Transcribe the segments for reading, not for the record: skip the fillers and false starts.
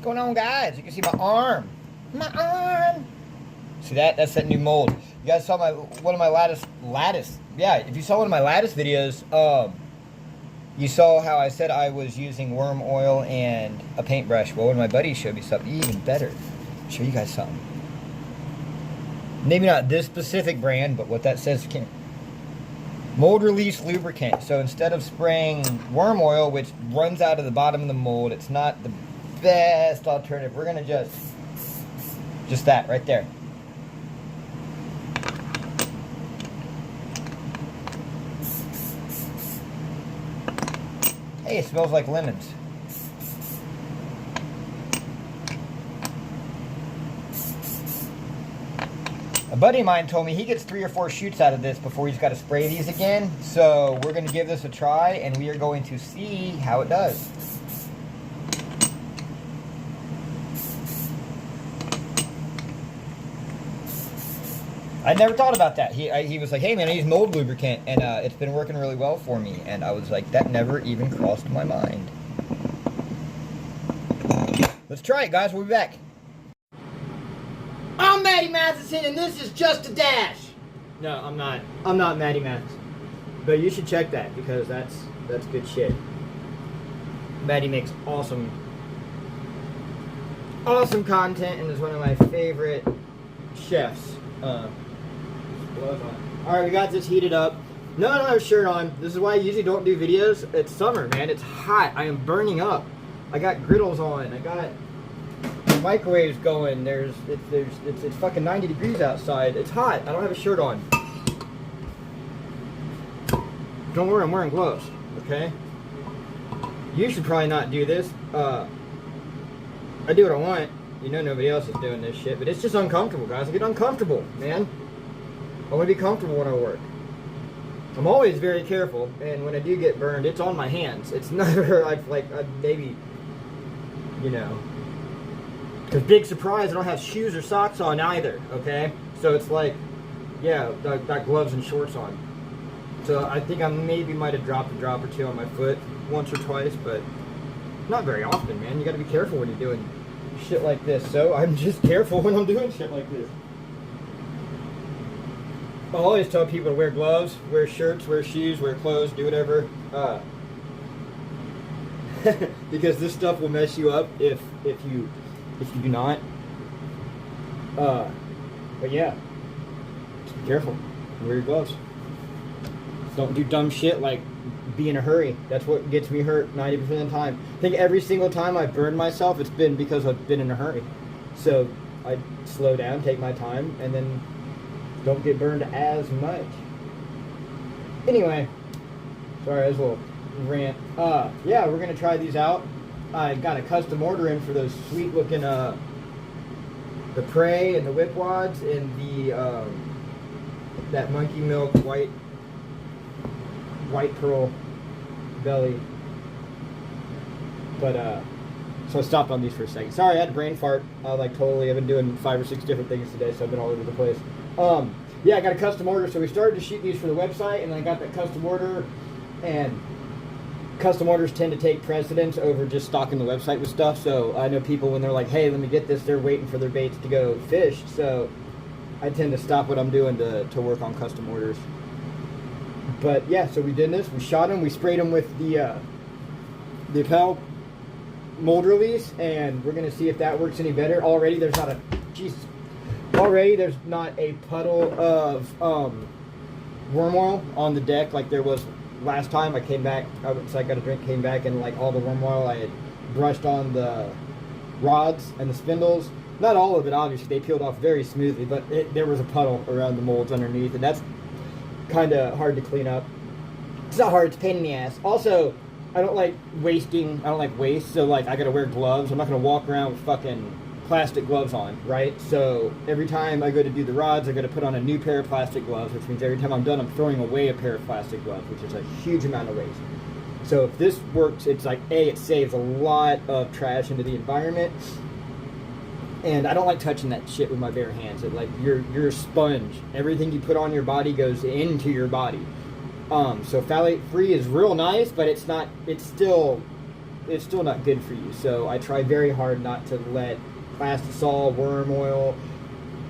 going on, guys? You can see my arm. My arm. See that? That's that new mold. You guys saw one of my lattice. Yeah, if you saw one of my lattice videos, you saw how I said I was using worm oil and a paintbrush. Well, one of my buddies showed me something even better. I'll show you guys something. Maybe not this specific brand, but what that says can. Mold release lubricant. So instead of spraying worm oil, which runs out of the bottom of the mold, it's not the best alternative. We're gonna just that right there. Hey, it smells like lemons. A buddy of mine told me he gets 3 or 4 shoots out of this before he's got to spray these again. So we're going to give this a try, and we are going to see how it does. I never thought about that. He was like, hey man, I use mold lubricant, and it's been working really well for me. And I was like, that never even crossed my mind. Let's try it, guys. We'll be back. I'm Matty Matheson, and this is Just a Dash. No, I'm not. I'm not Matty Matheson. But you should check that, because that's good shit. Matty makes awesome content, and is one of my favorite chefs. Alright, we got this heated up. No, I don't have a shirt on. This is why I usually don't do videos. It's summer, man. It's hot. I am burning up. I got griddles on. I got microwaves going. It's fucking 90 degrees outside. It's hot. I don't have a shirt on. Don't worry, I'm wearing gloves. Okay? You should probably not do this. I do what I want. You know nobody else is doing this shit, but it's just uncomfortable, guys. I get uncomfortable, man. I want to be comfortable when I work. I'm always very careful, and when I do get burned, it's on my hands. It's never, maybe, you know. Because big surprise, I don't have shoes or socks on either, okay? So it's like, yeah, I've got gloves and shorts on. So I think I maybe might have dropped a drop or two on my foot once or twice, but not very often, man. You got to be careful when you're doing shit like this. So I'm just careful when I'm doing shit like this. I always tell people to wear gloves, wear shirts, wear shoes, wear clothes, do whatever. Because this stuff will mess you up if you do not. But yeah, just be careful. Wear your gloves. Don't do dumb shit like be in a hurry. That's what gets me hurt 90% of the time. I think every single time I've burned myself, it's been because I've been in a hurry. So I slow down, take my time, and then don't get burned as much. Anyway, sorry, that was a little rant. Yeah, we're gonna try these out. I got a custom order in for those sweet looking the prey and the whip wads and the that monkey milk white pearl belly. But so I stopped on these for a second. Sorry, I had a brain fart. I've been doing 5 or 6 different things today, so I've been all over the place. Yeah, I got a custom order, so we started to shoot these for the website, and then I got that custom order, and custom orders tend to take precedence over just stocking the website with stuff. So I know people, when they're like, hey, let me get this, they're waiting for their baits to go fish. So I tend to stop what I'm doing to work on custom orders. But yeah, so we did this. We shot them. We sprayed them with the Appel mold release, and we're gonna see if that works any better. Already there's not a puddle of worm oil on the deck like there was last time. I came back. I got a drink. Came back, and like all the worm oil I had brushed on the rods and the spindles. Not all of it, obviously. They peeled off very smoothly, but there was a puddle around the molds underneath, and that's kind of hard to clean up. It's not hard, it's a pain in the ass. Also, I don't like wasting, I don't like waste, so like I gotta wear gloves. I'm not gonna walk around with fucking plastic gloves on, right? So every time I go to do the rods, I gotta put on a new pair of plastic gloves, which means every time I'm done, I'm throwing away a pair of plastic gloves, which is a huge amount of waste. So if this works, it's like, it saves a lot of trash into the environment. And I don't like touching that shit with my bare hands. You're a sponge. Everything you put on your body goes into your body. So phthalate free is real nice, but it's it's still not good for you. So I try very hard not to let plastisol, worm oil,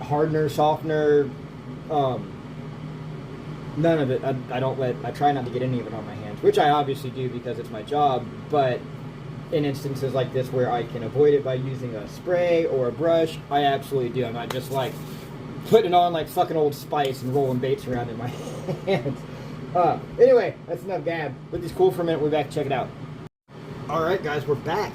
hardener, softener, none of it. I try not to get any of it on my hands, which I obviously do because it's my job. But in instances like this where I can avoid it by using a spray or a brush, I absolutely do. I'm not just like putting it on like fucking Old Spice and rolling baits around in my hands. Anyway, that's enough gab. Let these cool for a minute. We'll be back to check it out. Alright guys, we're back.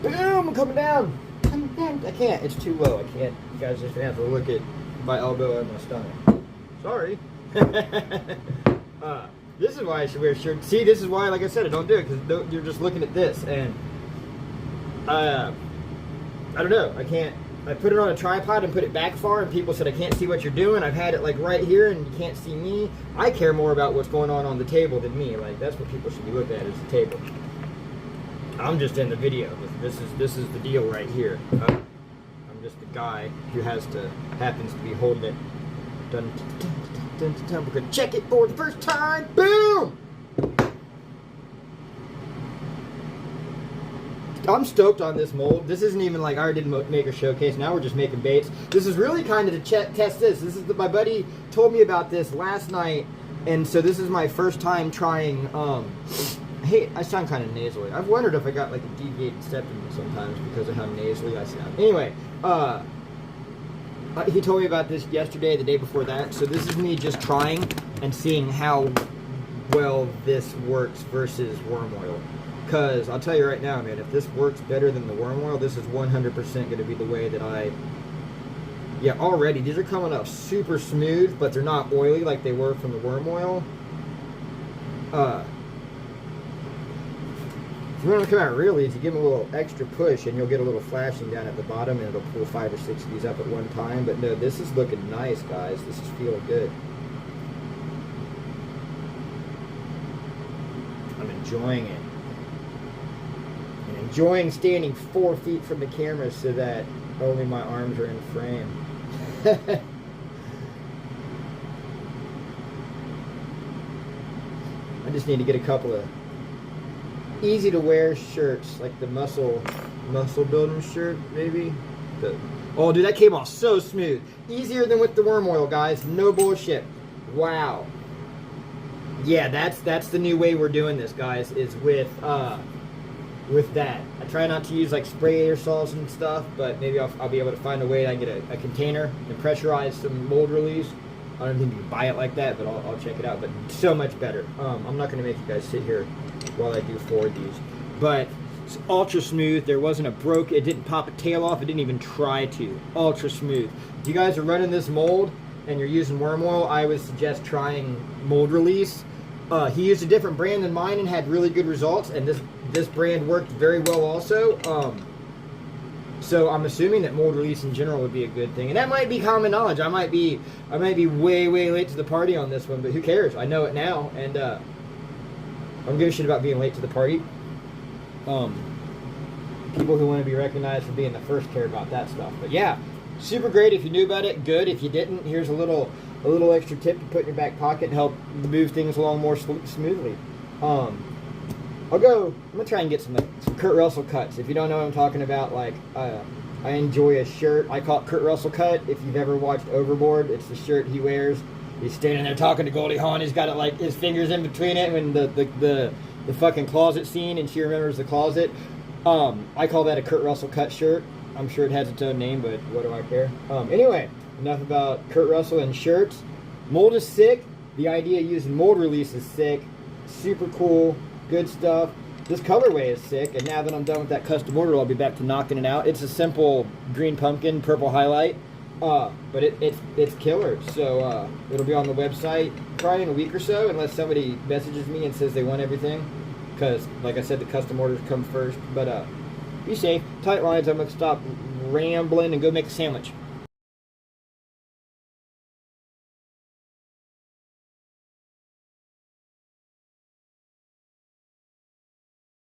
Boom, I'm coming down. I can't, it's too low. I can't. You guys just have to look at my elbow and my stomach. Sorry. This is why I should wear a shirt. See, this is why, like I said, I don't do it, because you're just looking at this, and I don't know, I can't. I put it on a tripod and put it back far, and people said I can't see what you're doing. I've had it like right here, and you can't see me. I care more about what's going on the table than me. Like, that's what people should be looking at, is the table. I'm just in the video. This is the deal right here. I'm just the guy who happens to be holding it. Dun, dun, dun, dun, dun, dun. We're gonna check it for the first time. Boom! I'm stoked on this mold. This isn't even like I already did make a showcase. Now we're just making baits. This is really kind of to test this. My buddy told me about this last night, and so this is my first time trying. Hey, I sound kind of nasally. I've wondered if I got like a deviated septum sometimes because of how nasally I sound. Anyway, he told me about this yesterday, the day before that. So this is me just trying and seeing how well this works versus worm oil. Because I'll tell you right now, man, if this works better than the worm oil, this is 100% going to be the way that yeah, already, these are coming up super smooth, but they're not oily like they were from the worm oil. If you want them to come out real easy, give them a little extra push and you'll get a little flashing down at the bottom, and it'll pull 5 or 6 of these up at one time. But no, this is looking nice, guys. This is feeling good. I'm enjoying it. And enjoying standing 4 feet from the camera so that only my arms are in frame. I just need to get a couple of easy to wear shirts, like the muscle building shirt, maybe. Oh, dude, that came off so smooth. Easier than with the worm oil, guys. No bullshit. Wow. Yeah, that's the new way we're doing this, guys. Is with that. I try not to use like spray aerosols and stuff, but maybe I'll be able to find a way I can get a container and pressurize some mold release. I don't think you can buy it like that, but I'll check it out. But so much better. I'm not going to make you guys sit here while I do 4 of these. But it's ultra smooth. There wasn't a broke. It didn't pop a tail off. It didn't even try to. Ultra smooth. If you guys are running this mold and you're using worm oil, I would suggest trying mold release. He used a different brand than mine and had really good results. And this brand worked very well also. So I'm assuming that mold release in general would be a good thing, and that might be common knowledge. I might be way late to the party on this one, but who cares? I know it now, and I don't give a shit about being late to the party. People who want to be recognized for being the first care about that stuff. But yeah, super great. If you knew about it, good. If you didn't, here's a little extra tip to put in your back pocket and help move things along more smoothly. I'm gonna try and get some Kurt Russell cuts. If you don't know what I'm talking about, like, I enjoy a shirt. I call it Kurt Russell cut. If you've ever watched Overboard, it's the shirt he wears. He's standing there talking to Goldie Hawn. He's got it like his fingers in between it when the fucking closet scene, and she remembers the closet. I call that a Kurt Russell cut shirt. I'm sure it has its own name, but what do I care? Anyway, enough about Kurt Russell and shirts. Mold is sick. The idea of using mold release is sick. Super cool. Good stuff. This colorway is sick, and now that I'm done with that custom order, I'll be back to knocking it out. It's a simple green pumpkin, purple highlight, but it's killer. So it'll be on the website probably in a week or so, unless somebody messages me and says they want everything, because like I said, the custom orders come first. But be safe, tight lines. I'm gonna stop rambling and go make a sandwich.